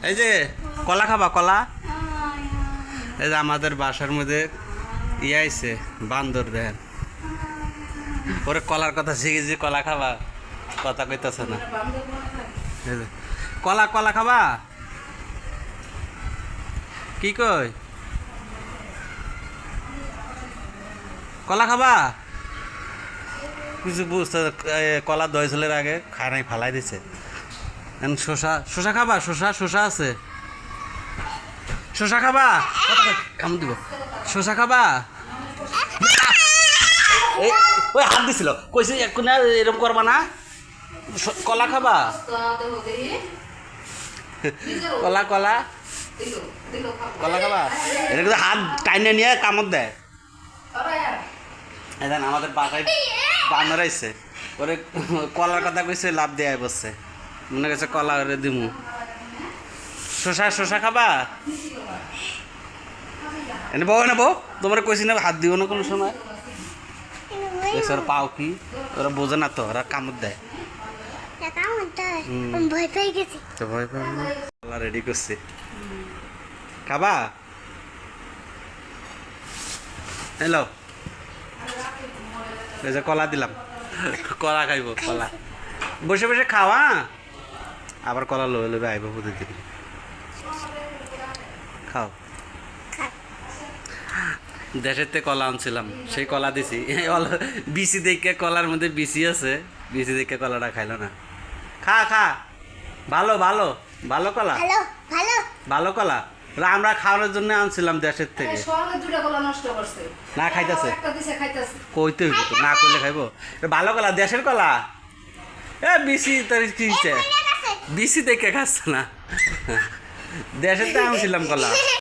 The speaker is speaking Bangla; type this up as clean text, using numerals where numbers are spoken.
এই যে কলা খাবা কলা? এই যে আমাদের বাসার মধ্যে ইয়ে আইছে বান্দর দেখেন, ওরে কলার কথা শিখেছি, কলা খাবা কথা কইতাছে না। এই যে কলা কলা খাবা কি কই? কলা খাবা? কিছু বুঝতে কলা দইছলের আগে খায় নাই ফালাই দিছে। শশা শশা খাবা? শশা শশা আছে, শশা খাবা? কাম দিব, শশা খাবা? ওই হাত দিছিল, কইছে এরকম করবা না। কলা খাবা? কলা কলা কলা খাবা? এটা কিন্তু হাত টাইনে নিয়ে কামড় দেয়। এখন আমাদের বাসায় বানর আইছে, ওরে কলার কথা কইছে, লাভ দেয় বসছে, মনে করছে কলা ওরে দিমু। শশা শশা খাবা? এনে বউ নেবো, তোমার কইছি না হাত দিও না কোনো সময়। ওরা পাও কি, ওরা বোঝে না তো, ওরা কামড় দেয়। ভয় পেয়ে গেছি তো, ভয় পাবো না। কলা রেডি করছি, খাবা? হ্যালো, এই যে কলা দিলাম, কলা খাইব, কলা বসে বসে খাওয়া, আবার কলা লয়ে লবে আইব প্রতিদিন। খাও। দেশের থেকে কলা আনছিলাম, সেই কলা দিছি, বিসি দেখে কলার মধ্যে বিসি আছে, বিসি দেখে কলাটা খাইলো না। খা খা, ভালো ভালো ভালো কলা, ভালো কলা, আমরা খাওয়ানোর জন্য আনছিলাম দেশের থেকে। না খাইতেছে, কইতে হইব তো, না করলে খাইব। ভালো কলা, দেশের কলা। বিসি তোর কিনছে, বিসি দেখে খাচ্ছে না, দেশের থেকে আনছিলাম কলা।